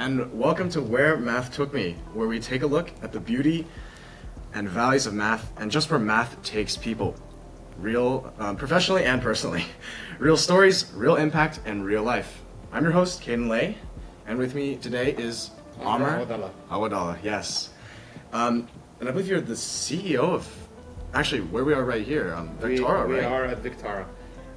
and welcome to Where Math Took Me, where we take a look at the beauty and values of math and just where math takes people. Real, professionally and personally. Real stories, real impact, and real life. I'm your host, Caden, and with me today is Amr Awadallah, yes. And I believe you're the CEO of, actually, where we are right here, Vectara, right? We are at Vectara.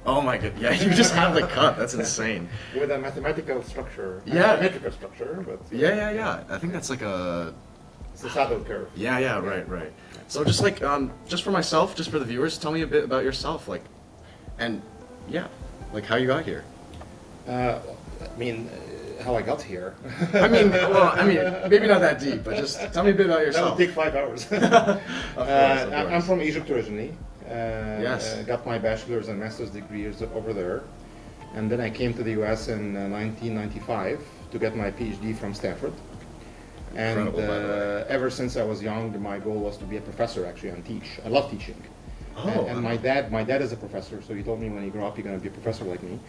Oh my god, yeah, you just have the cut, that's insane. With a mathematical structure, yeah. Metrical structure, but... Yeah. I think that's like it's a saddle curve. Yeah, right. So just like, just for myself, just for the viewers, tell me a bit about yourself, like, and yeah, like how you got here. How I got here. Maybe not that deep, but just tell me a bit about yourself. That would take 5 hours. Of course. I'm from Egypt originally. Yes. Got my bachelor's and master's degrees over there. And then I came to the US in 1995 to get my PhD from Stanford. And ever since I was young, my goal was to be a professor actually and teach. I love teaching. And my dad is a professor, so he told me when you grow up, you're going to be a professor like me.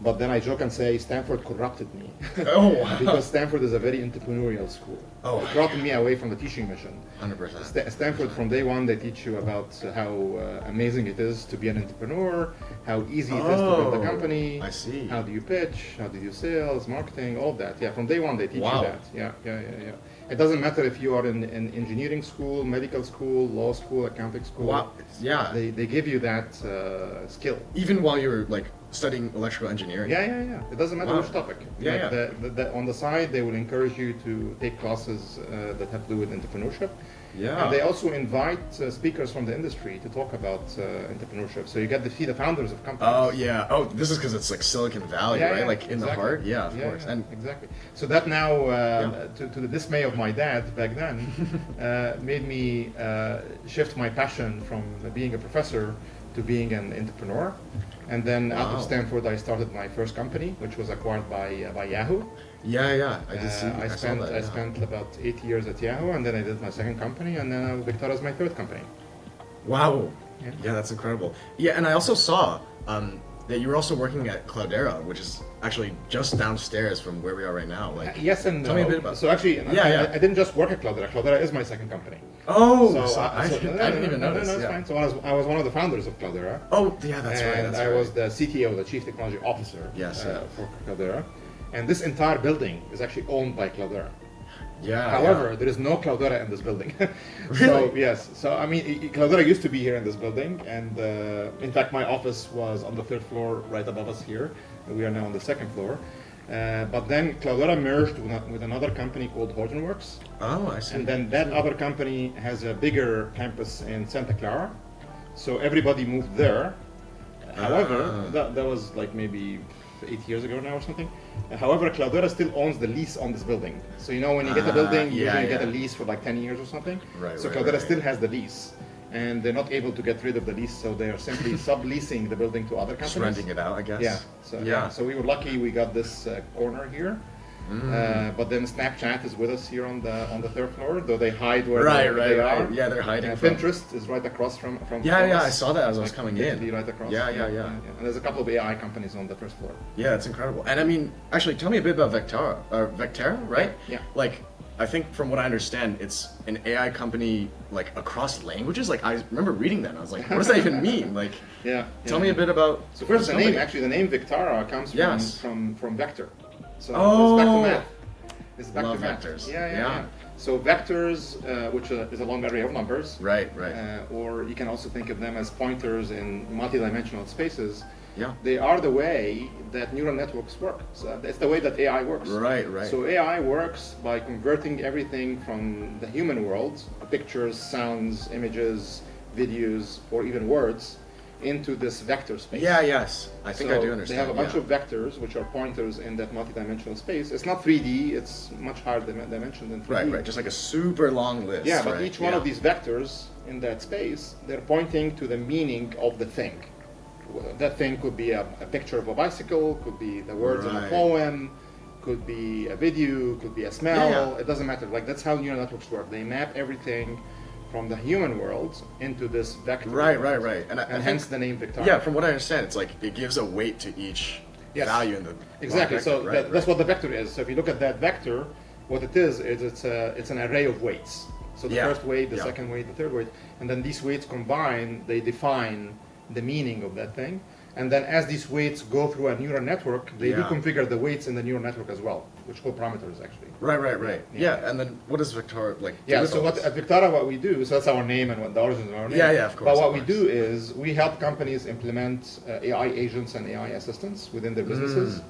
But then I joke and say Stanford corrupted me. Oh, wow. Because Stanford is a very entrepreneurial school. Oh. It brought me away from the teaching mission. 100%. Stanford, from day one, they teach you about how amazing it is to be an entrepreneur, how easy it is to build a company. I see. How do you pitch? How do you do sales, marketing, all of that. Yeah, from day one, they teach you that. Yeah. It doesn't matter if you are in engineering school, medical school, law school, accounting school. Wow. Yeah. They give you that skill. Even while you were like studying electrical engineering. Yeah. It doesn't matter which topic. Yeah. On the side, they will encourage you to take classes that have to do with entrepreneurship. Yeah. And they also invite speakers from the industry to talk about entrepreneurship. So you get to see the founders of companies. Oh yeah. Oh, this is because it's like Silicon Valley, right? Yeah, like in the heart. Yeah, of course. Yeah, and exactly. So that now, to the dismay of my dad back then, made me shift my passion from being a professor to being an entrepreneur. And then out of Stanford, I started my first company, which was acquired by Yahoo. Yeah. I did see. I spent about 8 years at Yahoo, and then I did my second company, and then Vectara is my third company. Wow. Yeah, that's incredible. Yeah, and I also saw that you were also working at Cloudera, which is actually just downstairs from where we are right now. Like, yes and no. Tell me a bit about. So actually, I didn't just work at Cloudera. Cloudera is my second company. Oh, I didn't even notice. No, it's fine. So I was one of the founders of Cloudera. Oh, yeah, that's right. And I was the CTO, the Chief Technology Officer, for Cloudera. And this entire building is actually owned by Cloudera. Yeah. However, there is no Cloudera in this building. Really? So yes. So I mean, Cloudera used to be here in this building, and in fact, my office was on the third floor, right above us here. We are now on the second floor. But then Cloudera merged with another company called Hortonworks. Oh, I see. And then that other company has a bigger campus in Santa Clara. So everybody moved there. However, that was like maybe 8 years ago now or something. However, Cloudera still owns the lease on this building. So you know when you get a building, you usually get a lease for like 10 years or something. Right. So Cloudera still has the lease. And they're not able to get rid of the lease, so they are simply subleasing the building to other companies. Just renting it out, I guess. Yeah. So we were lucky we got this corner here. But then Snapchat is with us here on the third floor, though they hide where they are. Yeah, they're hiding. Pinterest is right across from. Yeah, I saw that as I was coming in. Right across. Yeah. And there's a couple of AI companies on the first floor. Yeah, that's incredible. And I mean, actually, tell me a bit about Vectara, right? Yeah. Like, I think from what I understand, it's an AI company like across languages. Like I remember reading that, and I was like, what does that even mean? Like, tell me a bit about. So first, the name Vectara comes from vector. So it's back to math. Vectors. Yeah. So vectors, which is a long array of numbers. Right. Or you can also think of them as pointers in multidimensional spaces. Yeah. They are the way that neural networks work. So it's the way that AI works. Right. So AI works by converting everything from the human world, pictures, sounds, images, videos, or even words, into this vector space. Yes. I think I do understand. They have a bunch of vectors, which are pointers in that multidimensional space. It's not 3D, it's much higher dimension than 3D. Right. Just like a super long list. Yeah, but each one of these vectors in that space, they're pointing to the meaning of the thing. That thing could be a picture of a bicycle, could be the words of a poem, could be a video, could be a smell. It doesn't matter. Like that's how neural networks work. They map everything from the human world into this vector. Right. And hence the name Vectara. Yeah, from what I understand, it's like it gives a weight to each Yes. value in the Exactly. vector, So right, that's what the vector is. So if you look at that vector, what it is it's an array of weights. So the Yeah. first weight, the Yeah. second weight, the third weight, and then these weights combine, they define the meaning of that thing. And then as these weights go through a neural network, they Yeah. reconfigure the weights in the neural network as well, which call parameters actually. Right. Yeah. Yeah, and then what does Vectara like? do Yeah, with so all what this? at Vectara what we do, so that's our name and what the origin of our name. Yeah, of course. But what of we course. do is we help companies implement AI agents and AI assistants within their businesses.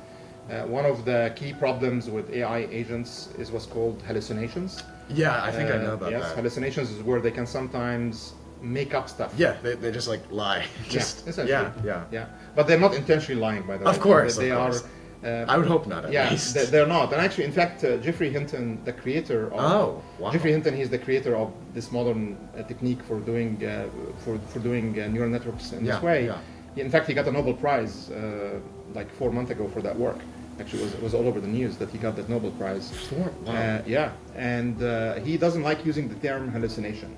One of the key problems with AI agents is what's called hallucinations. Yeah, I think I know about yes, that. hallucinations is where they can sometimes make up stuff. Yeah, they just like lie. Just essentially. yeah. Yeah, but they're not intentionally lying, by the way. Of course, They of are. course. I would hope not. At Yeah, least. they're not. And actually, in fact, Jeffrey Hinton, the creator of Oh, wow. Jeffrey Hinton, he's the creator of this modern technique for doing for doing neural networks in this Yeah, way. yeah. In fact, he got a Nobel Prize like 4 months ago for that work. Actually, it was all over the news that he got that Nobel Prize. Wow. Yeah, and he doesn't like using the term hallucination.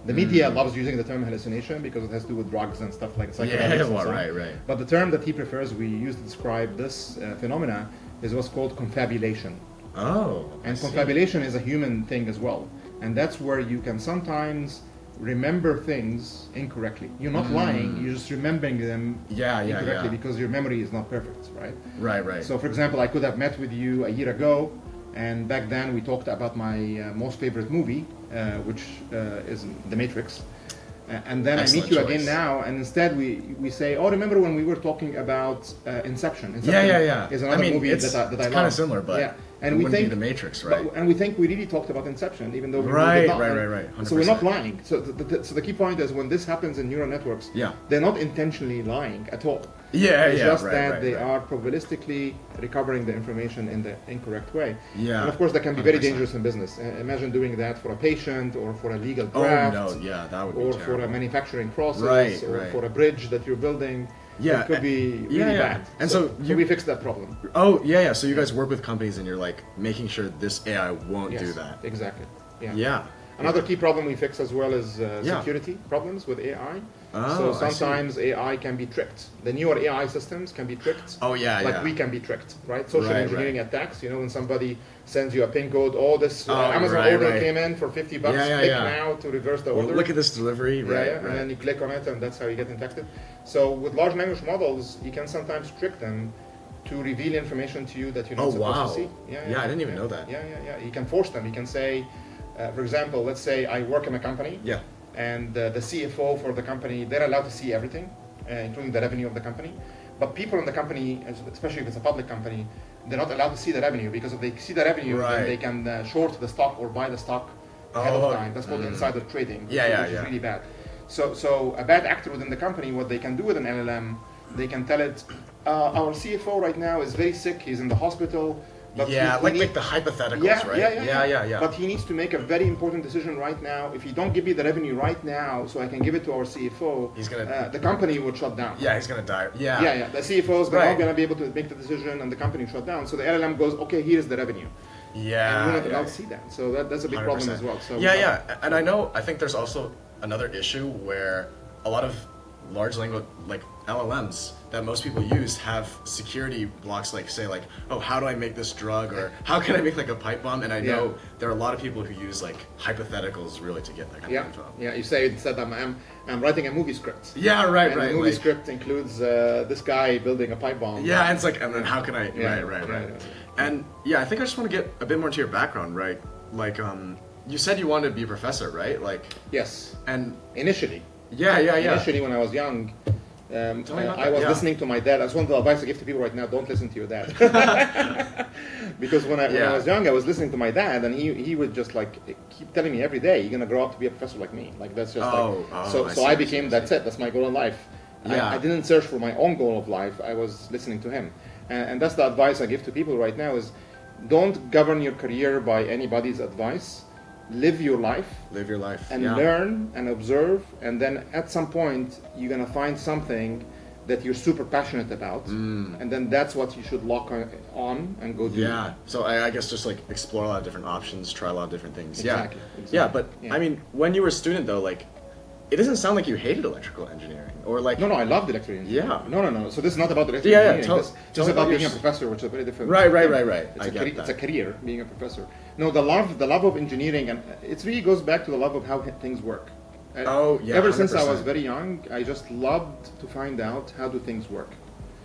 The media loves using the term hallucination because it has to do with drugs and stuff like psychedelics. and well, so on. right. But the term that he prefers, we use to describe this phenomena, is what's called confabulation. Oh. I And see. confabulation is a human thing as well. And that's where you can sometimes remember things incorrectly. You're not lying, you're just remembering them Yeah, incorrectly yeah. because your memory is not perfect, right? Right. So, for example, I could have met with you a year ago, and back then we talked about my most favorite movie, which is The Matrix. And then Excellent I meet you choice. again now, and instead we say, "Oh, remember when we were talking about Inception?" Yeah. Is another movie it's, that I it's love. kind of similar, but yeah. it And we wouldn't think be the Matrix, right? and we think we really talked about Inception, even though we Right, did not. right. And so we're not 100%. lying. So the key point is when this happens in neural networks, Yeah. they're not intentionally lying at all. Yeah, It's just right, that right, they right. are probabilistically recovering the information in the incorrect way. Yeah, And of course, that can be very 100%. dangerous in business. Imagine doing that for a patient or for a legal Oh draft. no, yeah, that would be Or terrible. for a manufacturing process, Right, or right. for a bridge that you're building. Yeah, It could be really yeah. bad. And so you- we fixed that problem. Oh yeah. So you guys work with companies and you're like making sure this AI won't Yes, do that. Exactly. Yeah. Yeah. Another key problem we fix as well is Yeah. security problems with AI. Oh, So I see. sometimes AI can be tricked. The newer AI systems can be tricked. Oh yeah, Like yeah. we can be tricked, right? Social Right, engineering attacks. You know, when somebody sends you a pin code, oh, this Oh, Amazon right, order right. came in for $50. Yeah, Click yeah. now to reverse the Well, order. look at this delivery, Yeah, right? yeah, right. and then you click on it, and that's how you get infected. So with large language models, you can sometimes trick them to reveal information to you that you're not Oh, supposed wow. to see. Yeah, I didn't even know that. Yeah. You can force them. You can say, for example, let's say I work in a company, Yeah. and the CFO for the company, they're allowed to see everything, including the revenue of the company. But people in the company, especially if it's a public company, they're not allowed to see the revenue, because if they see the revenue, Right. then they can short the stock or buy the stock ahead Oh, of time. That's called insider trading, Yeah, which yeah. is really bad. So a bad actor within the company, what they can do with an LLM, they can tell it, our CFO right now is very sick, he's in the hospital. But Yeah, he like need- the hypotheticals, yeah, right? yeah. But he needs to make a very important decision right now. If you don't give me the revenue right now, so I can give it to our CFO, He's gonna- the company would shut down. Yeah, he's gonna die. Yeah. Yeah. The CFO is Right. not going to be able to make the decision, and the company shut down. So the LLM goes, okay, here's the revenue. Yeah. And you're not allowed yeah. to see that. So that's a big problem 100%. as well. So Yeah. And I think there's also another issue where a lot of large language, like LLMs that most people use, have security blocks, like say like, oh, how do I make this drug, or how can I make like a pipe bomb? And I know there are a lot of people who use like hypotheticals really to get that kind of info. Yeah. You say instead I'm writing a movie script. Yeah, right. And the movie like- script includes this guy building a pipe bomb. Yeah, and it's like, and then how can I? Yeah, right. yeah. And yeah, I think I just want to get a bit more to your background, right? Like, you said you wanted to be a professor, right? Like, Yes. and Initially. yeah. Initially, when I was young, Tell me about I that, was yeah. listening to my dad. That's one of the advice I give to people right now: don't listen to your dad. Because when I was young, I was listening to my dad, and he would just like keep telling me every day, "You're gonna grow up to be a professor like me." Like that's just so I I became that's it. That's my goal in life. Yeah. I didn't search for my own goal of life. I was listening to him, and that's the advice I give to people right now: is don't govern your career by anybody's advice. Live your life. Live your life And yeah. learn and observe, and then at some point you're gonna find something that you're super passionate about, and then that's what you should lock on and go do. Yeah. So I guess just like explore a lot of different options, try a lot of different things. Exactly. Yeah. Yeah, but Yeah. I mean, when you were a student though, like, it doesn't sound like you hated electrical engineering or like. No, I loved electrical engineering. Yeah. No. So this is not about electrical Yeah, engineering. tell Just me about about being a your professor, which is a very different. Right. It's I get that. It's a career, being a professor. No, the love of engineering, and it really goes back to the love of how things work. Oh, yeah, Ever since I 100%. was very young, I just loved to find out how do things work.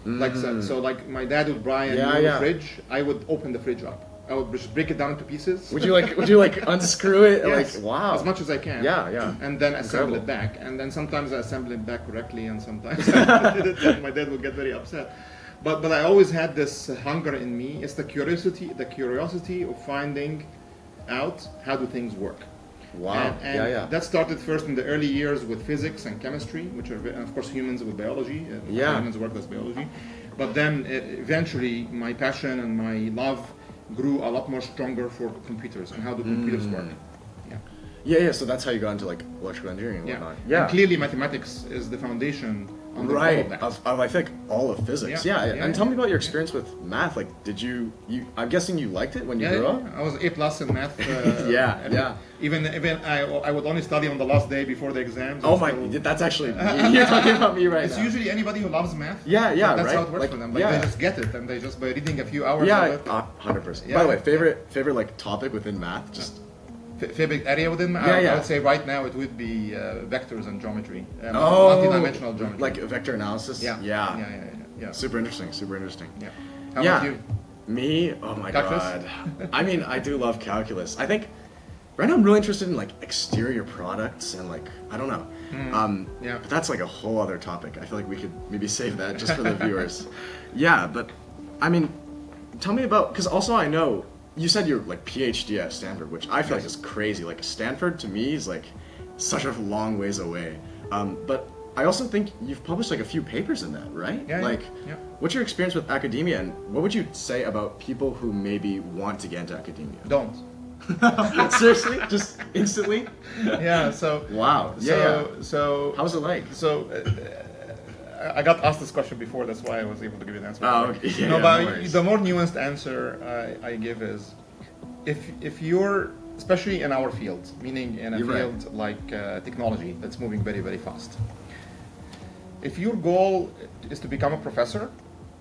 Like so, like my dad would buy a new fridge. I would open the fridge up. I would just break it down into pieces. Would you like unscrew it? Yes, Like wow. as much as I can. Yeah. And then assemble Incredible. it back. And then sometimes I assemble it back correctly, and sometimes I did it, and my dad would get very upset. But I always had this hunger in me. It's the curiosity of finding out how do things work. Wow. And that started first in the early years with physics and chemistry, which are, and of course, humans with biology. Humans work with biology. But then eventually my passion and my love grew a lot more stronger for computers and how do computers work. Yeah. So that's how you got into like electrical engineering and whatnot. Yeah. And clearly mathematics is the foundation under all of that. Of I think all of physics. Yeah. And tell me about your experience with math. Like, did you? I'm guessing you liked it when you grew up. I was A+ in math. Yeah. Even I would only study on the last day before the exams. Oh my! That's actually you're talking about me right it's now. It's usually anybody who loves math. Yeah. That's right? how it works for them. Like they just get it, and they just by reading a few hours. Yeah, of it. 100%. By the way, favorite like topic within math, just. Favorite area within math? I would say right now it would be vectors and geometry. Multi-dimensional geometry. Like vector analysis? Yeah. Super interesting. Yeah. How about you? Me? Oh my Calculus? god. I mean, I do love calculus. I think right now I'm really interested in like exterior products and like, I don't know. But that's like a whole other topic. I feel like we could maybe save that just for the viewers. Yeah, but I mean, tell me about, because also I know you said you're like PhD at Stanford, which I feel like is crazy. Like Stanford to me is like such a long ways away. But I also think you've published like a few papers in that, right? Yeah. What's your experience with academia, and what would you say about people who maybe want to get into academia? Don't. Seriously? Just instantly? Yeah. So. Wow. So. How's it like? So. I got asked this question before, that's why I was able to give you an answer. Oh, okay. But the more nuanced answer I give is, if you're, especially in our field, meaning in a field like technology that's moving very, very fast, if your goal is to become a professor,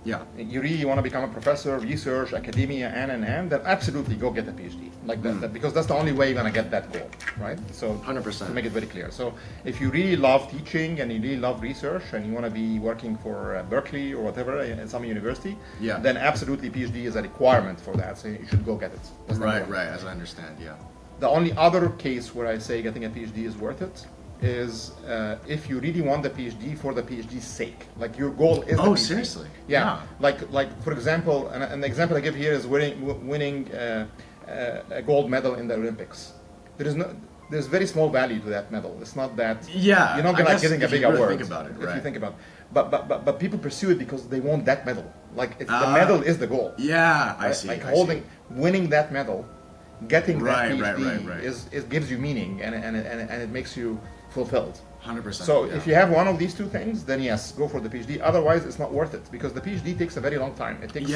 you really want to become a professor, research, academia, and then absolutely go get a PhD, like that, because that's the only way you're going to get that goal, right? So 100%. To make it very clear. So if you really love teaching and you really love research and you want to be working for Berkeley or whatever in some university, then absolutely PhD is a requirement for that. So you should go get it. That's right. As I understand, The only other case where I say getting a PhD is worth it is if you really want the PhD for the PhD's sake, like your goal is. Oh, the PhD. seriously? Yeah. Like for example, an example I give here is winning a gold medal in the Olympics. There's very small value to that medal. It's not that. Yeah. You're not gonna getting a big award. Think about it, if you think about it. But people pursue it because they want that medal. Like the medal is the goal. Yeah, I see. Like winning that medal, getting that PhD it gives you meaning and it makes you fulfilled. 100%. So if you have one of these two things, then yes, go for the PhD. Otherwise, it's not worth it because the PhD takes a very long time. It takes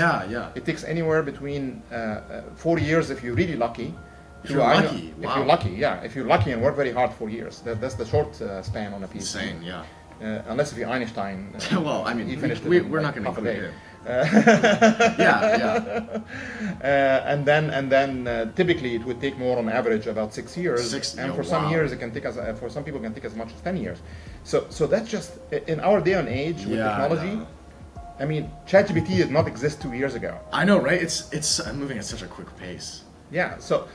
It takes anywhere between 4 years if you're really lucky. If you're lucky, If you're lucky, If you're lucky and work very hard, 4 years. That's the short span on a PhD. Insane, unless if you're Einstein. Well, I mean, we're not going to include him. And then typically it would take more on average about 6 years, and for some years it can take for some people it can take as much as 10 years. So that's just in our day and age with technology. I mean, ChatGPT did not exist 2 years ago. I know, right? It's moving at such a quick pace. Yeah, so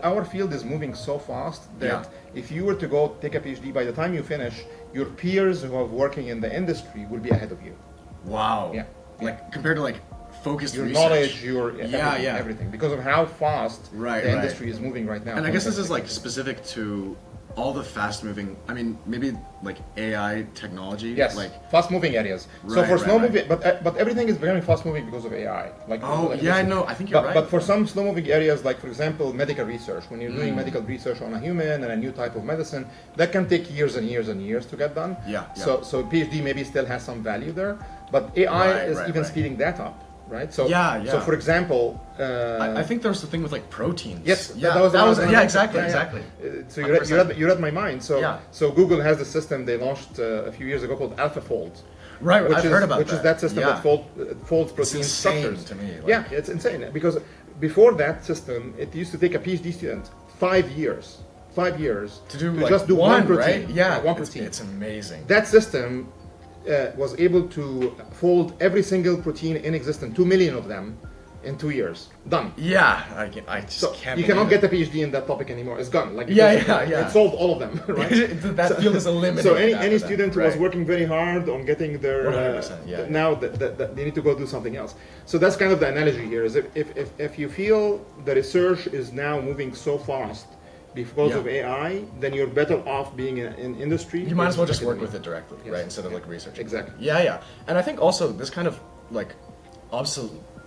our field is moving so fast that if you were to go take a PhD, by the time you finish, your peers who are working in the industry will be ahead of you. Wow. Yeah. Like compared to like focused your research. Knowledge, your everything, because of how fast the industry is moving right now. And I guess this is like specific to all the fast-moving. I mean, maybe like AI technology. Yes. Like fast-moving areas. So for slow-moving, but everything is very fast-moving because of AI. Like I know. I think you're right. But for some slow-moving areas, like for example, medical research, when you're doing medical research on a human and a new type of medicine, that can take years and years and years to get done. So PhD maybe still has some value there, but AI is even speeding that up. right? So, Yeah, yeah. So for example, I think there was the thing with like proteins. yes, yeah, that was yeah, exactly, yeah, yeah. exactly. So 100%. you read my mind. So, Yeah. so Google has the system they launched a few years ago called AlphaFold. Right, Which I've is, heard about which is that system yeah. that folds protein insane structures. to me, like- yeah, it's insane because before that system, it used to take a PhD student 5 years, 5 years To do like just do one protein, right? Yeah, one it's, protein. it's amazing. That system was able to fold every single protein in existence, 2 million of them, in 2 years. Done. Yeah, I just So can't. you cannot get believe a PhD in that topic anymore. It's gone. Like Yeah, because yeah. It solved all of them, right? that field is eliminated. So any after that, student who was right. working very hard on getting their 100%, yeah. now that they need to go do something else. So that's kind of the analogy here. Is if you feel the research is now moving so fast because Yeah. of AI, then you're better off being in industry. You might as well just work academia. with it directly, Yes. right? Instead of like researching. Exactly. Yeah, yeah. And I think also this kind of like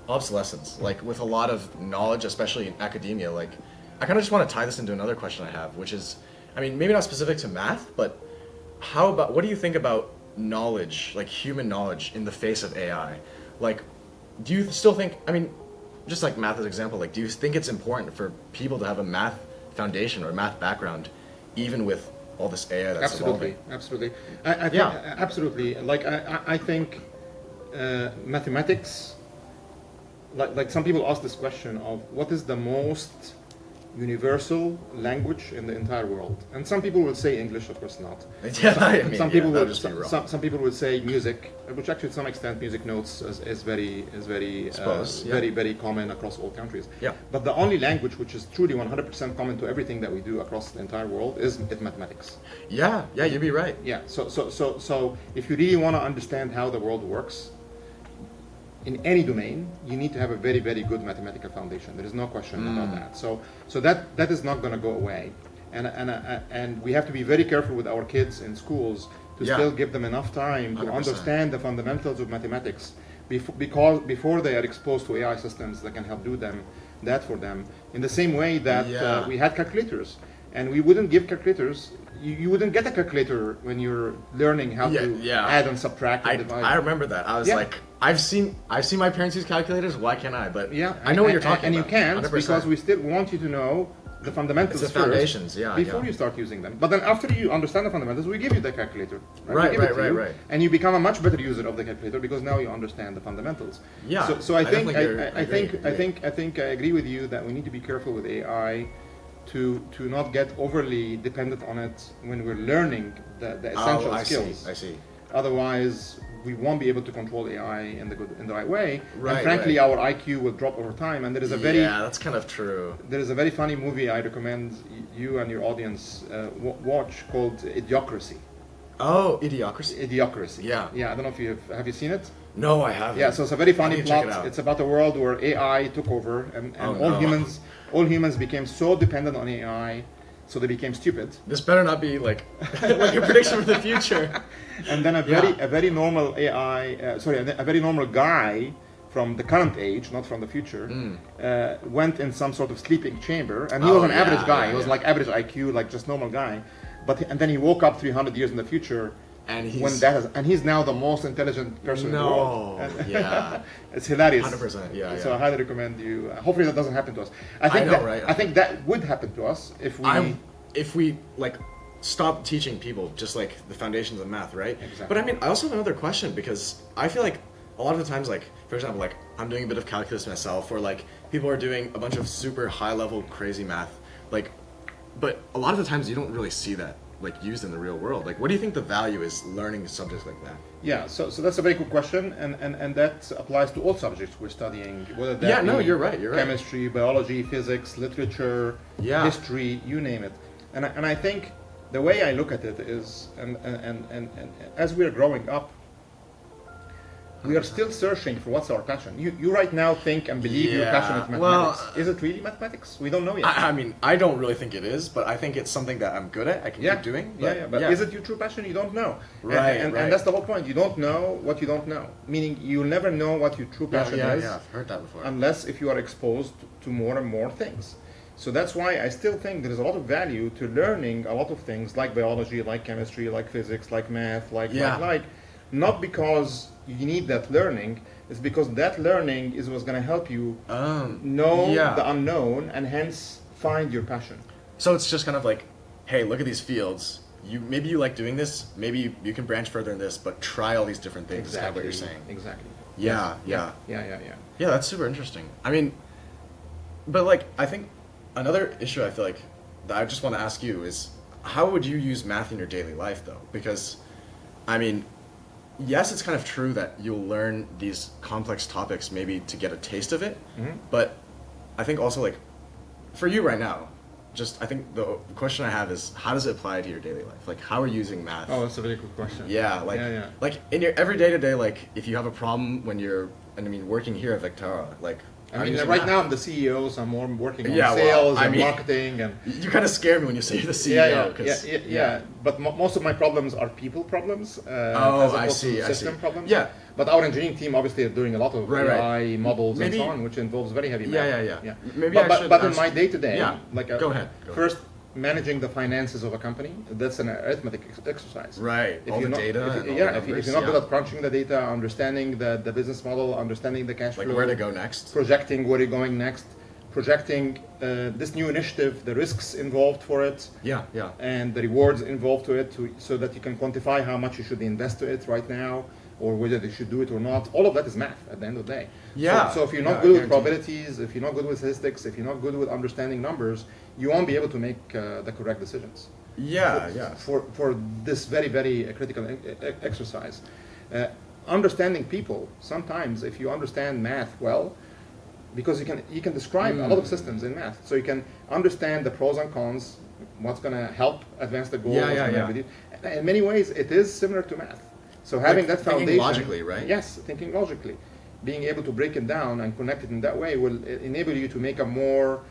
obsolescence, like with a lot of knowledge, especially in academia, like I kind of just want to tie this into another question I have, which is, I mean, maybe not specific to math, but what do you think about knowledge, like human knowledge in the face of AI? Like, do you still think, I mean, just like math as an example, like do you think it's important for people to have a math foundation or a math background, even with all this AI that's Absolutely, evolving? absolutely. I think, Yeah. absolutely. Like I think mathematics. Like some people ask this question of what is the most universal language in the entire world, and some people will say English, of course not. Yeah, I mean, Some yeah, people that will would just be wrong. some people will say music, which actually to some extent music notes is very Suppose, yeah. very common across all countries. Yeah. But the only language which is truly 100% common to everything that we do across the entire world is mathematics. Yeah, you'd be right. Yeah. So if you really want to understand how the world works, in any domain, you need to have a very, very good mathematical foundation. There is no question about that. So that is not going to go away, and we have to be very careful with our kids in schools to Yeah. still give them enough time to 100%. understand the fundamentals of mathematics before they are exposed to AI systems that can help do that for them. In the same way that Yeah. we had calculators, and we wouldn't give calculators. You wouldn't get a calculator when you're learning how to add and subtract and divide. I remember that. I was Yeah. like, I've seen my parents use calculators. Why can't I? But Yeah, I know what you're talking and about. you can't 100%. because we still want you to know the fundamentals It's the first foundations, yeah, before yeah. you start using them. But then after you understand the fundamentals, we give you the calculator. Right, We give it right, to right, you, right. And you become a much better user of the calculator because now you understand the fundamentals. Yeah, So I think definitely I think I agree with you that we need to be careful with AI to not get overly dependent on it when we're learning the essential skills. I see. Otherwise, we won't be able to control AI in the right way. Right, and frankly, right. our IQ will drop over time. And there is a Yeah, that's kind of true. there is a very funny movie I recommend you and your audience watch called Idiocracy. Oh, Idiocracy. Idiocracy. Yeah. Yeah. I don't know if have you seen it? No, I haven't. Yeah. So it's a very funny need to check plot. it out. It's about a world where AI took over and Oh, all no. humans became so dependent on AI, so they became stupid. This better not be like like a prediction for the future. And then a very normal AI, a very normal guy from the current age, not from the future, went in some sort of sleeping chamber, and he was an average guy. He was like average IQ, like just normal guy. And then he woke up 300 years in the future, And and he's now the most intelligent person in the world. No, yeah. It's hilarious. 100%, yeah, So yeah. I highly recommend you. Hopefully that doesn't happen to us. I think know, right? I think that would happen to us if we like stop teaching people just like the foundations of math, right? Exactly. But I mean, I also have another question because I feel like a lot of the times, like for example, like I'm doing a bit of calculus myself, or like people are doing a bunch of super high level crazy math, like, but a lot of the times you don't really see that like used in the real world. Like, what do you think the value is learning subjects like that? Yeah, so that's a very good question, and that applies to all subjects we're studying, whether that Yeah, no, be you're right, you're right. chemistry, biology, physics, literature, Yeah. history, you name it. And I think the way I look at it is, and as we're growing up, we are still searching for what's our passion. You right now think and believe your passion is Yeah, mathematics. well, Is it really mathematics? We don't know yet. I mean, I don't really think it is, but I think it's something that I'm good at. I can keep doing. But is it your true passion? You don't know. Right, and right. that's the whole point. You don't know what you don't know. Meaning you'll never know what your true passion is I've heard that before. unless if you are exposed to more and more things. So that's why I still think there is a lot of value to learning a lot of things like biology, like chemistry, like physics, like math, like not because you need that learning. It's because that learning is what's going to help you know the unknown and hence find your passion. So it's just kind of like, hey, look at these fields. Maybe you like doing this. Maybe you can branch further in this, but try all these different things. Exactly. Is kind of what you're saying. Exactly. Yeah. Yeah, that's super interesting. I mean, but like, I think another issue I feel like that I just want to ask you is, how would you use math in your daily life though? Because, I mean, yes, it's kind of true that you'll learn these complex topics maybe to get a taste of it, but I think also like, for you right now, I think the question I have is, how does it apply to your daily life? Like, how are you using math? Oh, that's a very good question. Yeah, like in your everyday to day, like if you have a problem when you're, working here at Vectara, like. I mean, right now I'm the CEO, so I'm more working on sales and marketing. And you kind of scare me when you say you're the CEO. Yeah. But most of my problems are people problems as opposed to system problems. Yeah. But our engineering team obviously are doing a lot of AI models and so on, which involves very heavy math. Yeah. But in my day-to-day, go ahead. First, managing the finances of a company, that's an arithmetic exercise. Right. All the data. If you're not good at crunching the data, understanding the business model, understanding the cash flow. Like where to go next. Projecting where you're going next. Projecting this new initiative, the risks involved for it. Yeah. And the rewards involved to it, so that you can quantify how much you should invest to it right now, or whether they should do it or not. All of that is math at the end of the day. Yeah. So if you're not good with probabilities, if you're not good with statistics, if you're not good with understanding numbers, you won't be able to make the correct decisions. For this very, very critical exercise. Understanding people, sometimes if you understand math well, because you can describe a lot of systems in math. So you can understand the pros and cons, what's going to help advance the goal. In many ways, it is similar to math. So having that foundation, thinking logically, right? Yes, thinking logically, being able to break it down and connect it in that way will enable you to make a more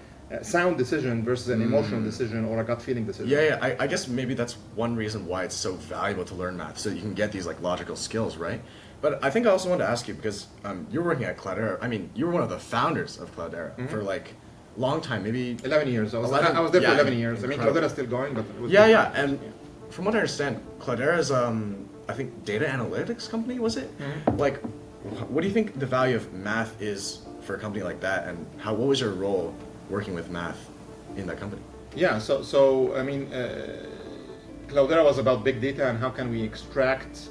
sound decision versus an emotional decision or a gut feeling decision. I guess maybe that's one reason why it's so valuable to learn math, so you can get these like logical skills, right? But I think I also wanted to ask you, because you're working at Cloudera. I mean, you were one of the founders of Cloudera for like long time, maybe 11 years. I was there for 11 years. Incredible. I mean, Cloudera is still going, but it was and from what I understand, Cloudera is I think data analytics company, was it? Like, what do you think the value of math is for a company like that, and what was your role working with math in that company? Yeah, so I mean, Cloudera was about big data and how can we extract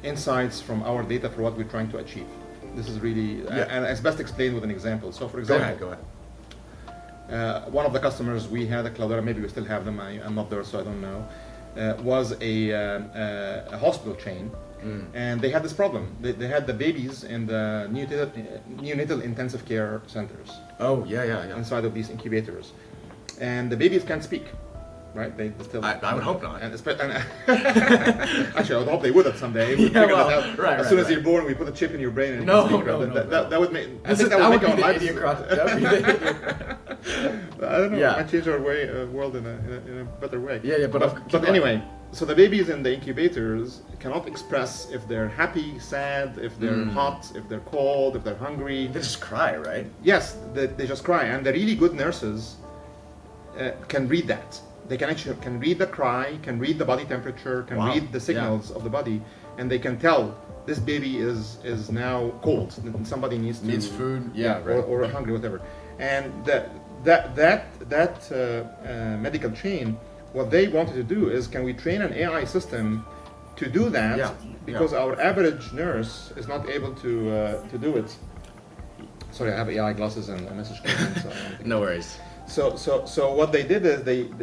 insights from our data for what we're trying to achieve. This is really, and it's best explained with an example. So for example, go ahead. One of the customers we had at Cloudera, maybe we still have them, I'm not there so I don't know, was a hospital chain, and they had this problem. They had the babies in the neonatal intensive care centers. Oh, yeah. Inside of these incubators. And the babies can't speak, right? They still. I would hope not. And actually, I would hope they would at someday. As soon as you're born, we put a chip in your brain and you can speak. That would make. I think that would make our lives. I don't know. It might change our world in a better way. But anyway, so the babies in the incubators cannot express if they're happy, sad, if they're hot, if they're cold, if they're hungry. They just cry, right? Yes, they just cry, and the really good nurses can read that. They can read the cry, can read the body temperature, can read the signals of the body, and they can tell this baby is now cold. Somebody needs food, or hungry, whatever. And that medical chain, what they wanted to do is, can we train an AI system to do that? Because our average nurse is not able to do it. Sorry, I have AI glasses and a message coming in, so no worries. So what they did is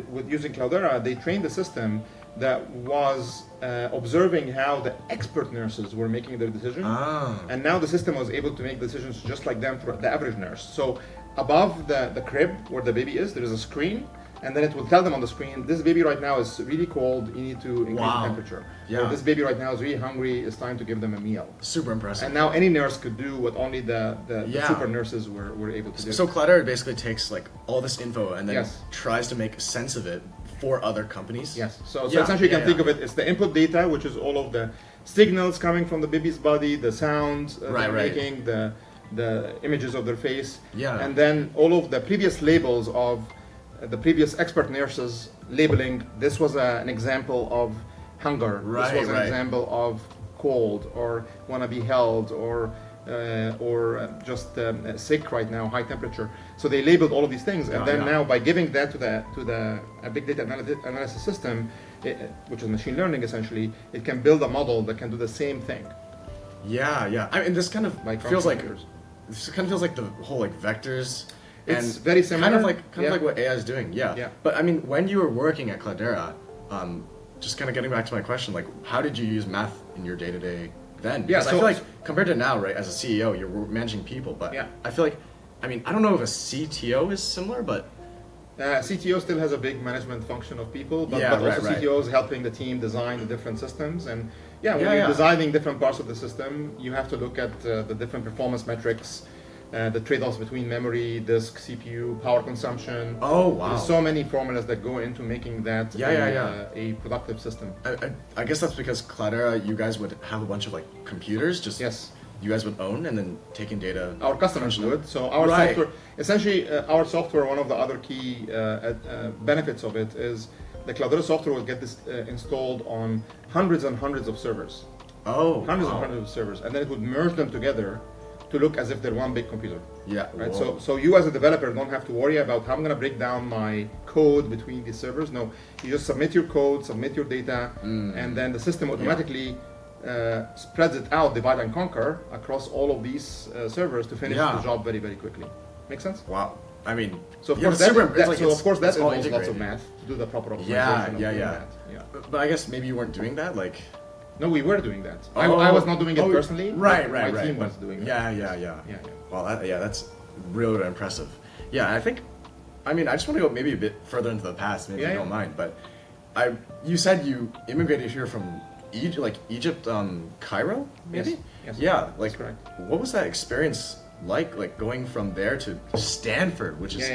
with using Cloudera, they trained the system that was observing how the expert nurses were making their decision, and now the system was able to make decisions just like them for the average nurse. So above the crib where the baby is, there is a screen, and then it will tell them on the screen, this baby right now is really cold, you need to increase the temperature. Or this baby right now is really hungry, it's time to give them a meal. Super impressive. And now any nurse could do what only the super nurses were able to do. So Cloudera basically takes like all this info and then tries to make sense of it for other companies. Yes. So essentially you can think of it as the input data, which is all of the signals coming from the baby's body, the sounds they're making, the images of their face, and then all of the previous labels of the previous expert nurses labeling. This was an example of hunger. Right, this was an right. example of cold, or want to be held, or just sick right now, high temperature. So they labeled all of these things, and then now by giving that to the a big data analysis system, which is machine learning essentially, it can build a model that can do the same thing. Yeah. I mean, this kind of feels like the whole like vectors. It's and very similar. Kind of like what AI is doing. Yeah. But I mean, when you were working at Cloudera, just kind of getting back to my question, like, how did you use math in your day-to-day then? Because I feel like compared to now, right, as a CEO, you're managing people, but I feel like, I mean, I don't know if a CTO is similar, but CTO still has a big management function of people, but also CTO is helping the team design the different systems. And when you're designing different parts of the system, you have to look at the different performance metrics, the trade-offs between memory, disk, CPU, power consumption. Oh, wow. There's so many formulas that go into making that a productive system. I guess that's because Cloudera, you guys would have a bunch of like computers, just you guys would own and then taking data. Our customers would. So our software, essentially our software, one of the other key benefits of it is the Cloudera software will get this installed on hundreds and hundreds of servers. Oh, hundreds and hundreds of servers, and then it would merge them together to look as if they're one big computer. Yeah. Right. So you as a developer don't have to worry about how I'm going to break down my code between these servers. No, you just submit your code, submit your data, and then the system automatically spreads it out, divide and conquer across all of these servers to finish the job very, very quickly. Make sense? Wow. I mean, so of course that involves lots of math to do the proper optimization. Yeah. But I guess maybe you weren't doing that, like. No, we were doing that. I was not doing it personally. Right. My team was doing that. Yeah. Well, that's really impressive. Yeah, I think, I mean, I just want to go maybe a bit further into the past, maybe you don't mind, but you said you immigrated here from Egypt, Cairo, maybe? Yes. Yeah, like, that's correct. What was that experience like going from there to Stanford, which is,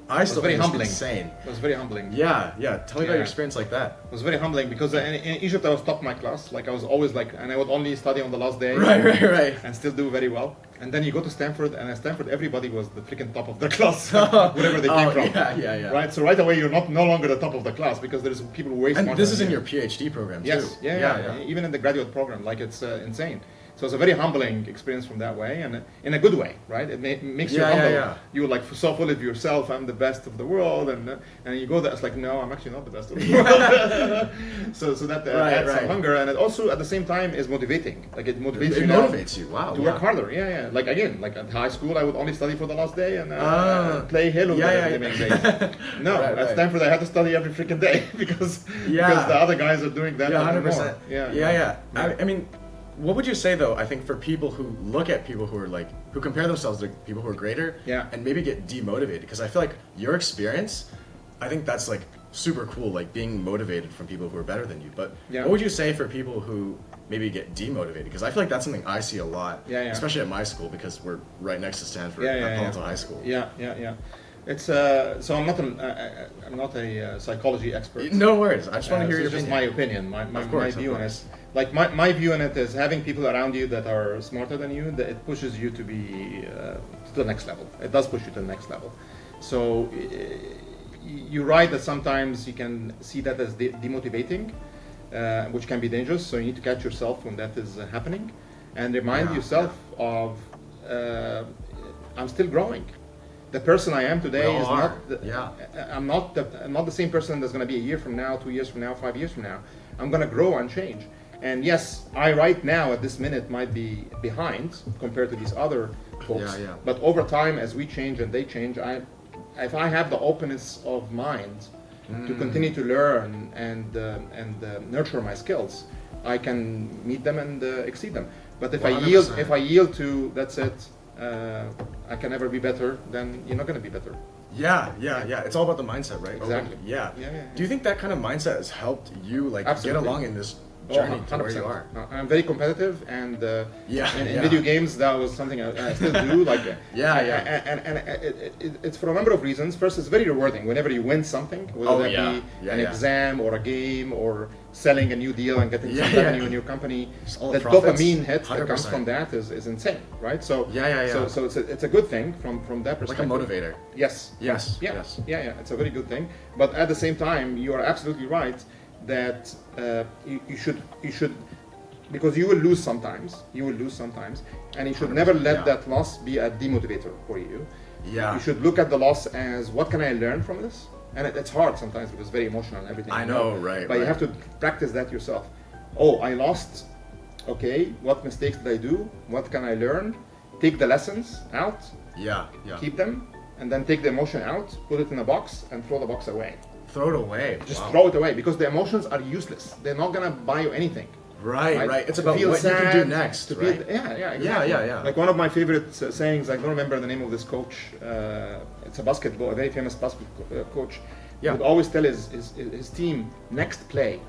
I still think it's insane. It was very humbling. Yeah. Tell me about your experience like that. It was very humbling because in Egypt I was top of my class. Like I was always and I would only study on the last day. Right. And still do very well. And then you go to Stanford, and at Stanford everybody was the freaking top of their class, wherever they came from. Yeah. Right. So right away you're no longer the top of the class because there's people way smarter. And this is in your PhD program too. Yes. Yeah. Even in the graduate program, like it's insane. So it's a very humbling experience from that way, and in a good way, right? It makes you humble. Yeah. You're like so full of yourself. I'm the best of the world, and you go there. It's like, no, I'm actually not the best of the world. so that adds some hunger, and it also at the same time is motivating. Like it motivates you. It motivates you. Wow. To work harder. Yeah. Like again, like at high school, I would only study for the last day and play Halo the next day. No, at Stanford I had to study every freaking day because the other guys are doing that. 100%. Yeah. I mean. What would you say though? I think for people who look at people who are who compare themselves to people who are greater, and maybe get demotivated, because I feel like your experience, I think that's like super cool, like being motivated from people who are better than you. But what would you say for people who maybe get demotivated? Because I feel like that's something I see a lot, especially at my school because we're right next to Stanford at Palo Alto High School. Yeah. It's so I'm not a psychology expert. No worries. I just want to hear your opinion. Just my opinion, my view on it. Like my view on it is having people around you that are smarter than you, that it pushes you to be to the next level. It does push you to the next level. So you're right that sometimes you can see that as demotivating, which can be dangerous. So you need to catch yourself when that is happening, and remind yourself of I'm still growing. The person I am today is not. I'm not the same person that's going to be a year from now, 2 years from now, 5 years from now. I'm going to grow and change. And yes, I right now at this minute might be behind compared to these other folks. But over time, as we change and they change, if I have the openness of mind to continue to learn and nurture my skills, I can meet them and exceed them. But if 100%. if I yield to that's it, I can never be better, then you're not going to be better. Yeah. It's all about the mindset, right? Exactly. Yeah. Do you think that kind of mindset has helped you get along in this journey to where you are? I'm very competitive, and in video games that was something I still do. And it's for a number of reasons. First, it's very rewarding whenever you win something, whether that be an exam or a game or selling a new deal and getting some revenue in your company. The dopamine hit 100%. That comes from that is insane, right? So So it's a good thing from that perspective. Like a motivator. Yes. It's a very good thing. But at the same time, you are absolutely right. that you should, because you will lose sometimes, and you should never let Yeah. that loss be a demotivator for you. Yeah. You should look at the loss as, what can I learn from this? And it's hard sometimes because it's very emotional and everything. I know, right, But you right. have to practice that yourself. Oh, I lost. Okay, what mistakes did I do? What can I learn? Take the lessons out, Yeah, yeah. keep them, and then take the emotion out, put it in a box, and throw the box away. Throw it away. Just Wow. throw it away, because the emotions are useless. They're not gonna buy you anything. Right, right. It's To about feel what you can do sad, next, to right? feel, yeah, exactly. yeah. Like one of my favorite sayings, I don't remember the name of this coach. It's a very famous basketball coach. He Yeah. would always tell his team, next play,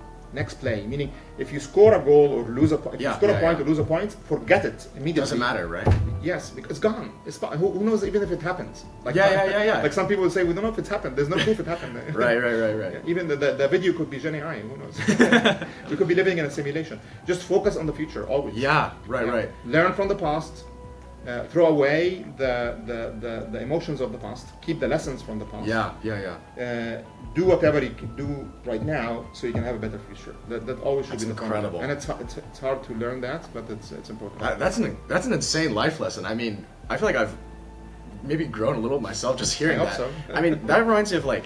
meaning if you score a goal or lose a point, if you Yeah, score yeah, a point yeah. or lose a point, forget it immediately. Doesn't matter, right? Yes, because it's gone. It's fine. Who knows even if it happens? Like, Yeah. Like some people will say, we don't know if it's happened. There's no proof it happened. Right. Yeah, even the video could be Jenny I. Who knows? We could be living in a simulation. Just focus on the future always. Yeah, right. Learn from the past. Throw away the emotions of the past. Keep the lessons from the past. Yeah. Do whatever you can do right now so you can have a better future. That always should That's be the fundamental. incredible. And it's hard to learn that, but it's important. That's an insane life lesson. I mean, I feel like I've maybe grown a little myself just hearing I that. hope so. I mean, that reminds me of like,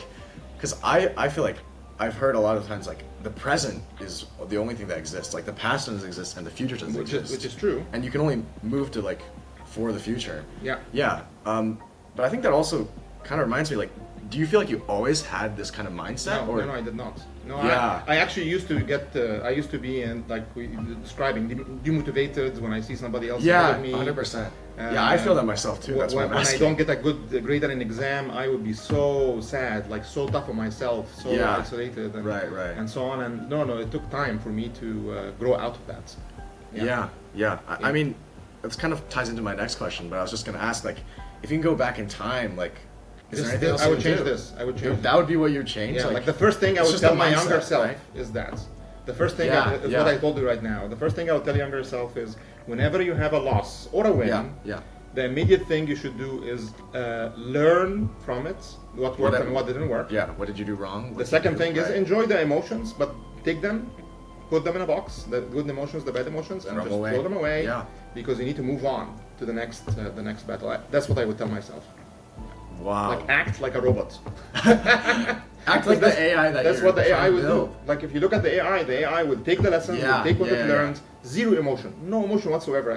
because I feel like I've heard a lot of times like the present is the only thing that exists. Like the past doesn't exist and the future doesn't exist. Which is true. And you can only move to like for the future. Yeah. Yeah. But I think that also kind of reminds me like, do you feel like you always had this kind of mindset? No, I did not. No, Yeah. I actually used to get. I used to be in, like we describing, demotivated when I see somebody else ahead Yeah, of me. 100%. Yeah, I feel that myself too. That's why I'm when I asking. don't get a good grade on an exam, I would be so sad, like so tough on myself, so Yeah. isolated, and, Right. and so on. And no, it took time for me to grow out of that. Yeah. I mean, it kind of ties into my next question, but I was just gonna ask, like, if you can go back in time, like, is there anything else I you would change do? this. I would change. That would be what you would change. Yeah, like the first thing I it's would just tell a my mindset, younger self right? is that. The first thing Yeah, is yeah. what I told you right now. The first thing I would tell younger self is, whenever you have a loss or a win, Yeah. the immediate thing you should do is learn from it, what worked and what didn't work. Yeah. What did you do wrong? The second thing is Right. enjoy the emotions, but take them, put them in a box, the good emotions, the bad emotions, and Throw 'em just away. throw them away. Yeah. Because you need to move on to the next battle. That's what I would tell myself. Wow. Like act like a robot. Act like the AI that That's you're what the AI trying to would do. build. Like if you look at the AI would take the lesson, Yeah, would take what yeah, it yeah. learned, zero emotion, no emotion whatsoever.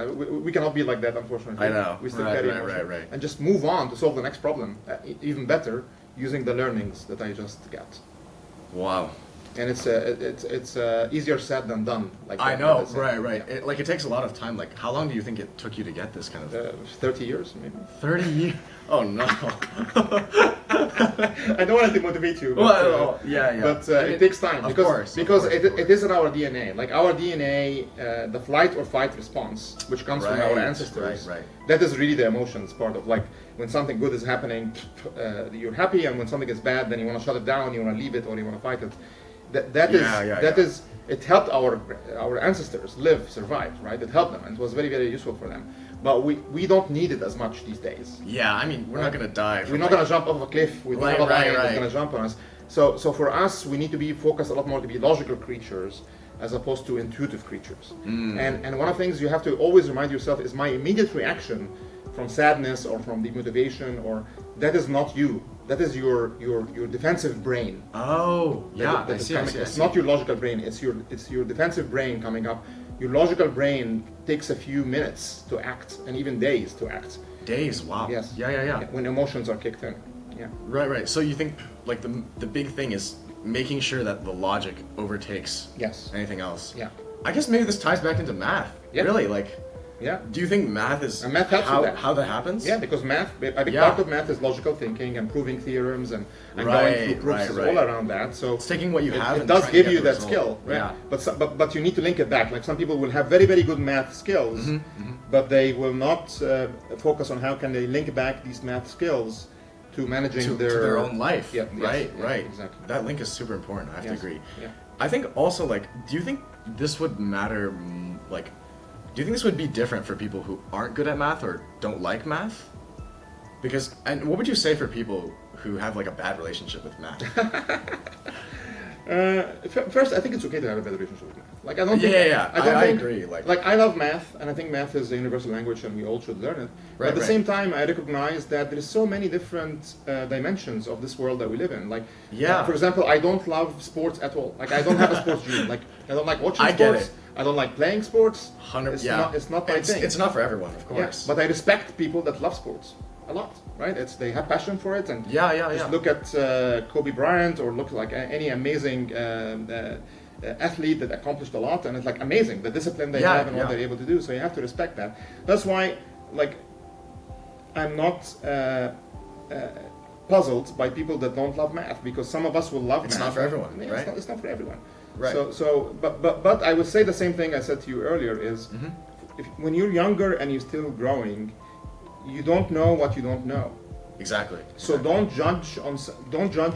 We cannot be like that, unfortunately. I know. We still Right, carry right, emotion. right. And just move on to solve the next problem, even better, using the learnings that I just got. Wow. And it's easier said than done. Like I that, know. that's it. Right. Yeah. It takes a lot of time. Like, how long do you think it took you to get this kind of? 30 years, maybe. 30 years. Oh no. I don't want to demotivate you, but, Well, yeah. but I mean, it takes time of because course, it is in our DNA. Like our DNA, the flight or fight response, which comes from our Right, ancestors. right. That is really the emotions part of, like, when something good is happening, you're happy, and when something is bad, then you want to shut it down, you want to leave it, or you want to fight it. That is it helped our ancestors survive, right? It helped them, and it was very, very useful for them. But we don't need it as much these days. Yeah, I mean, we're not gonna die. We're not gonna jump off a cliff. We don't have a lion that's right. gonna jump on us. So for us, we need to be focused a lot more to be logical creatures as opposed to intuitive creatures. And one of the things you have to always remind yourself is, my immediate reaction from sadness or from demotivation, or that is not you. That is your defensive brain. Oh, yeah. That I is see. coming. It's not your logical brain. It's your defensive brain coming up. Your logical brain takes a few minutes to act, and even days to act. Days. Wow. Yes. Yeah. When emotions are kicked in. Yeah. Right. So you think like the big thing is making sure that the logic overtakes anything else. Yeah. I guess maybe this ties back into math. Yeah. Really, like. Yeah. Do you think math is And math helps with that. how that happens? Yeah, because a big Yeah. part of math is logical thinking and proving theorems and Right, going through proofs right. all around that. So It's taking what you have it and does trying to give get you the that result. skill, right? Yeah. But you need to link it back. Like some people will have very, very good math skills, but they will not focus on how can they link back these math skills to managing to their own life. Yeah, yes, right. exactly. That link is super important. I have to agree. Yeah. I think also, like, do you think this would matter, like, do you think this would be different for people who aren't good at math or don't like math? Because, and what would you say for people who have like a bad relationship with math? First, I think it's okay to have a better relationship with math. Like I don't think, I agree. Like I love math, and I think math is a universal language, and we all should learn it. But at the same time, I recognize that there is so many different dimensions of this world that we live in. Like, for example, I don't love sports at all. Like I don't have a sports gene. Like I don't like watching sports. I don't like playing sports. It's not my thing. It's not for everyone, of course. But I respect people that love sports a lot, right? They have passion for it, and just look at Kobe Bryant, or look like any amazing athlete that accomplished a lot, and it's like amazing the discipline they have and what they're able to do. So you have to respect that. That's why, like, I'm not puzzled by people that don't love math, because some of us will love math. It's not for everyone, right? It's not for everyone. Right. But I would say the same thing I said to you earlier is, when you're younger and you're still growing, you don't know what you don't know. Exactly. So don't judge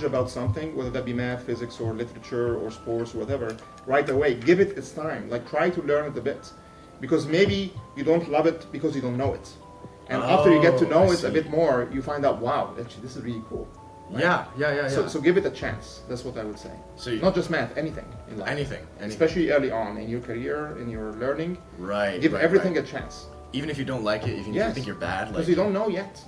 about something, whether that be math, physics, or literature, or sports, or whatever, right away. Give it its time. Like try to learn it a bit, because maybe you don't love it because you don't know it, and after you get to know it a bit more, you find out, wow, actually this is really cool. Right? So give it a chance. That's what I would say. So not just math, anything in life. Anything. Especially early on in your career, in your learning. Right. Give everything a chance. Even if you don't like it, even if you think you're bad. Because you don't know yet.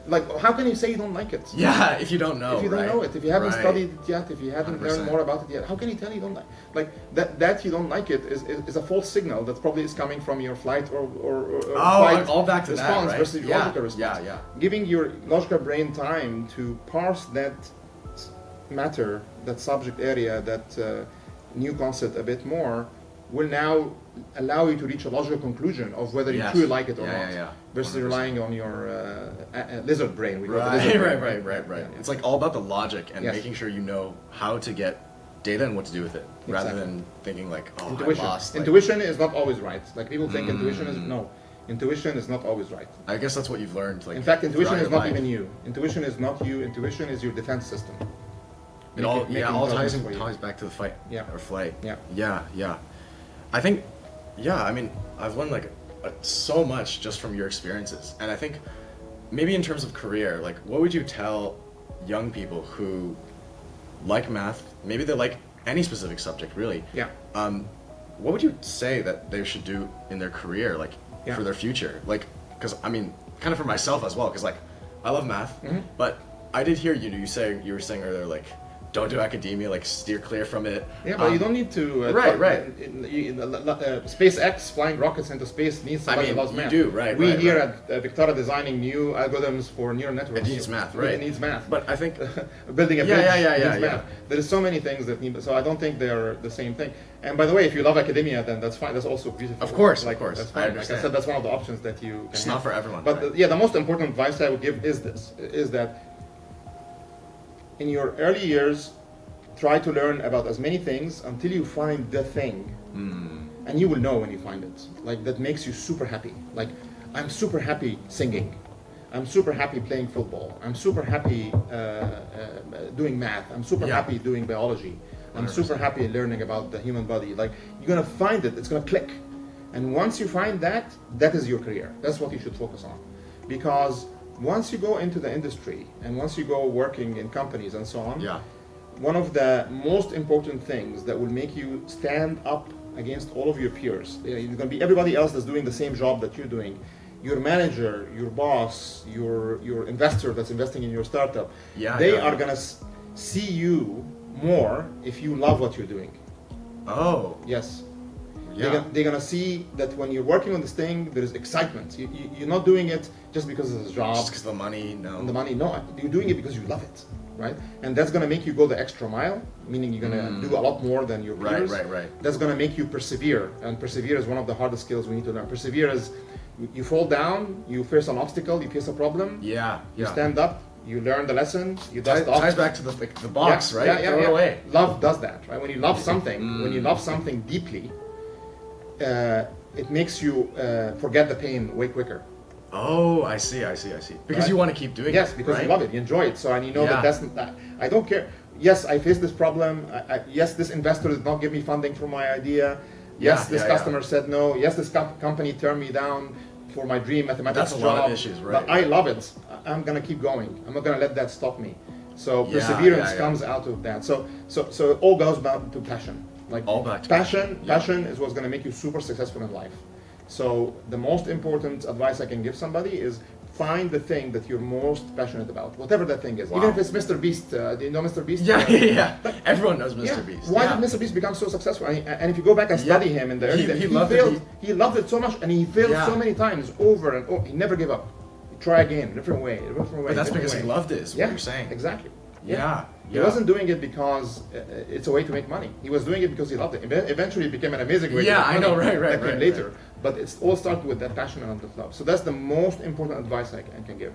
Like, how can you say you don't like it? Yeah, if you don't know. If you don't know it, if you haven't studied it yet, if you haven't 100%. learned more about it yet, how can you tell you don't like that you don't like it is a false signal that probably is coming from your flight or fight all back to response that, right? versus your logical response. Giving your logical brain time to parse that matter, that subject area, that new concept a bit more, will now allow you to reach a logical conclusion of whether you truly like it or not, versus 100%. Relying on your lizard brain. Right. It's like all about the logic and making sure you know how to get data and what to do with it, rather than thinking like, oh, intuition. I lost. Intuition is not always right. Like people think intuition is Intuition is not always right. I guess that's what you've learned. Like, in fact, intuition is not even you. Intuition is not you. Intuition is your defense system. It all ties back to the fight or flight. Yeah. I think, I mean, I've learned like so much just from your experiences, and I think maybe in terms of career, like what would you tell young people who like math, maybe they like any specific subject really, what would you say that they should do in their career, like for their future? Like, because I mean, kind of for myself as well, because like I love math, but I did hear you were saying earlier, like, don't do academia, like steer clear from it. Yeah, but you don't need to. SpaceX flying rockets into space needs somebody who loves math. You do, We here at Vectara designing new algorithms for neural networks. It needs math, right? It needs math. But I think building a bridge needs math. There is so many things that need. So I don't think they're the same thing. And by the way, if you love academia, then that's fine. That's also beautiful. Of course. That's fine. Like I said, that's one of the options that you can It's not for everyone. But the most important advice I would give is that in your early years, try to learn about as many things until you find the thing, and you will know when you find it. Like that makes you super happy. Like I'm super happy singing, I'm super happy playing football, I'm super happy doing math, I'm super happy doing biology, I'm 100%. super happy learning about the human body. Like you're gonna find it, it's gonna click, and once you find that, that is your career. That's what you should focus on, because once you go into the industry and once you go working in companies and so on, one of the most important things that will make you stand up against all of your peers, you're going to be everybody else that's doing the same job that you're doing, your manager, your boss, your investor that's investing in your startup, they are going to see you more if you love what you're doing. Oh. Yes. They're going to see that when you're working on this thing, there is excitement. You're not doing it just because it's a job. Just because of the money, no. You're doing it because you love it, right? And that's going to make you go the extra mile, meaning you're going to do a lot more than your peers. Right. That's going to make you persevere, and persevere is one of the hardest skills we need to learn. Persevere is, you fall down, you face an obstacle, you face a problem, you stand up, you learn the lesson, you dust off. Ties back to the box, right? Throw it away. Love does that, right? When you love something, deeply, it makes you forget the pain way quicker. Oh, I see. Because you want to keep doing it. Yes, because you love it, you enjoy it. So, and you know that I don't care. Yes, I face this problem. Yes, this investor did not give me funding for my idea. Yes, this customer said no. Yes, this company turned me down for my dream mathematics job. That's a lot of issues, right? But I love it. I'm gonna keep going. I'm not gonna let that stop me. So Yeah, perseverance yeah. comes out of that. So it all goes back to passion. Like All back to passion. yeah. Passion is what's going to make you super successful in life. So the most important advice I can give somebody is find the thing that you're most passionate about, whatever that thing is. Wow. Even if it's Mr. Beast. Do you know Mr. Beast? Yeah. Everyone knows Mr. Yeah. Beast. Why yeah. did Mr. Beast become so successful? And if you go back and study him in the early days, he loved failed. it. He loved it so much, and he failed Yeah. so many times over and over. He never gave up. He try again, different way, different way. But that's different because way. he loved it, is what Yeah, you're saying. exactly. Yeah. He wasn't doing it because it's a way to make money. He was doing it because he loved it. Eventually, it became an amazing way. Yeah, to make I know, money. right, That came right, later, but it's all started with that passion and the love. So that's the most important advice I can give.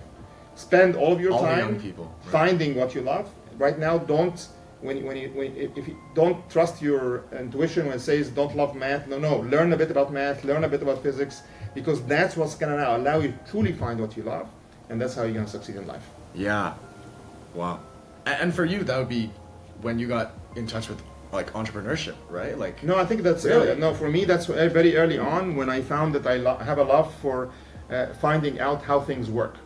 Spend all of your All the time young people, right. finding what you love. Right now, don't if you don't trust your intuition when it says don't love math. No. Learn a bit about math. Learn a bit about physics, because that's what's gonna now allow you to truly find what you love, and that's how you're gonna succeed in life. Yeah. Wow. And for you, that would be when you got in touch with like entrepreneurship, right? Like No, I think that's Really? no. For me, that's very early on when I found that I have a love for finding out how things work.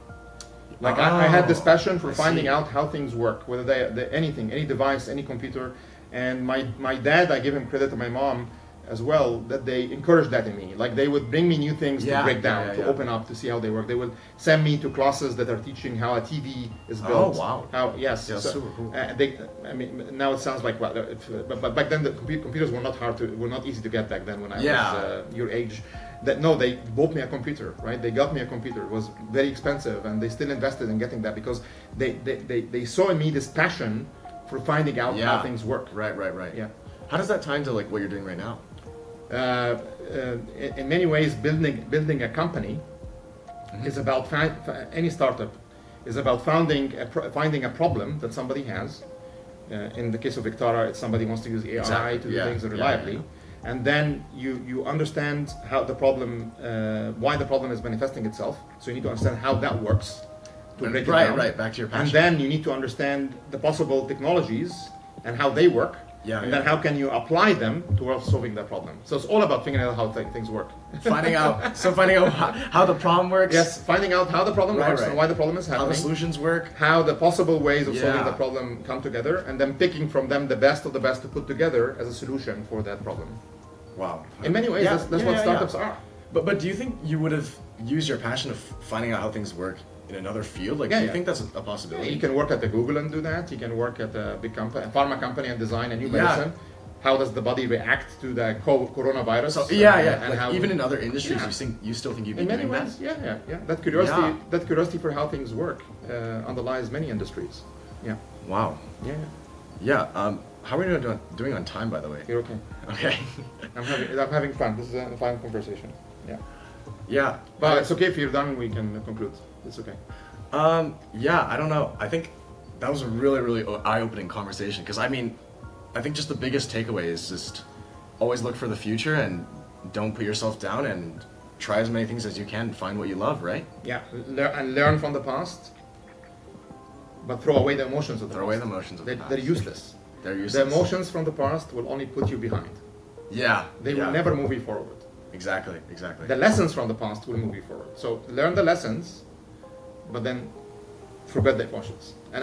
Like I had this passion for I finding see. out how things work, whether they anything, any device, any computer. And my dad, I give him credit, to my mom as well, that they encouraged that in me. Like they would bring me new things Yeah, to break down, yeah, to yeah. open up, to see how they work. They would send me to classes that are teaching how a TV is Oh, built. wow. How yes, Yeah, super cool. I mean, now it sounds like but back then the computers were not easy to get back then when I Yeah. was your age. They bought me a computer, right? They got me a computer. It was very expensive, and they still invested in getting that because they saw in me this passion for finding out how things work. Right. Yeah. How does that tie into like what you're doing right now? In many ways, building a company is about any startup is about finding a problem that somebody has. In the case of Vectara, it's somebody wants to use AI Exactly. to do Yeah. things Yeah, reliably, yeah. and then you understand how the problem, why the problem is manifesting itself. So you need to understand how that works to break it down. Right. Back to your passion. And then you need to understand the possible technologies and how they work. Yeah, and yeah. then how can you apply them towards solving that problem? So it's all about figuring out how things work. finding out how the problem works. Yes, finding out how the problem Right, works right. and why the problem is How happening. the solutions work. How the possible ways of solving Yeah. the problem come together, and then picking from them the best of the best to put together as a solution for that problem. Wow. In many ways, Yeah, that's yeah, what yeah, startups yeah. are. But do you think you would have used your passion of finding out how things work in another field? Like, Yeah, do you yeah. think that's a possibility? You can work at the Google and do that. You can work at a big company, a pharma company, and design a new Yeah. medicine. How does the body react to the coronavirus? So yeah. And Like, how even in other industries, Yeah. you still think you'd be in many doing ways, that? yeah. That Yeah. curiosity for how things work underlies many industries. Yeah, Wow. yeah. Yeah. How are we doing on time, by the way? You're okay. Okay. I'm having fun. This is a fun conversation. Yeah, Yeah. but it's okay if you're done. We can conclude. It's okay. Yeah, I don't know. I think that was a really eye-opening conversation because I think just the biggest takeaway is just always look for the future and don't put yourself down and try as many things as you can. Find what you love, right? Yeah, and learn from the past, but throw away the emotions of the Throw past. away the emotions of the past. They're useless. They're The useless. emotions from the past will only put you behind. Yeah. They yeah. will never move you forward. Exactly. The lessons from the past will move you forward. So learn the lessons, but then forget the emotions. And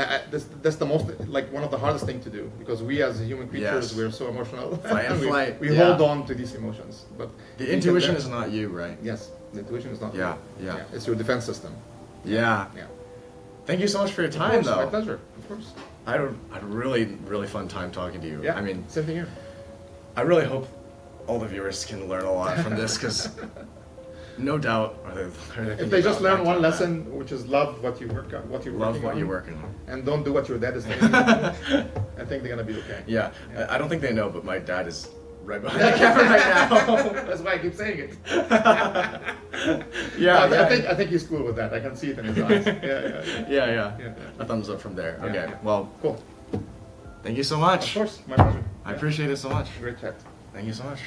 that's the most, like, one of the hardest thing to do, because we as human creatures, Yes. we're so emotional. Fight and flight, We yeah. hold on to these emotions. But The you can intuition learn- is not you, right? Yes, the intuition is not Yeah, you. yeah. It's your defense system. Yeah. Yeah. Thank you so much for your Of time, course, though. my pleasure. Of course. I had a really fun time talking to you. Yeah. I mean, same thing here. I really hope all the viewers can learn a lot from this because no doubt If they just learn one lesson, which is love what you work on, what you're love working what on, you're working on. and don't do what your dad is telling you. I think they're gonna be okay. Yeah, I don't think they know, but my dad is right behind the camera right now. That's why I keep saying it. Yeah, I think he's cool with that. I can see it in his eyes. Yeah. Yeah. A thumbs up from there. Yeah, Okay, yeah. well, Cool. thank you so Of much. course, my pleasure. I appreciate it so much. Great chat. Thank you so much.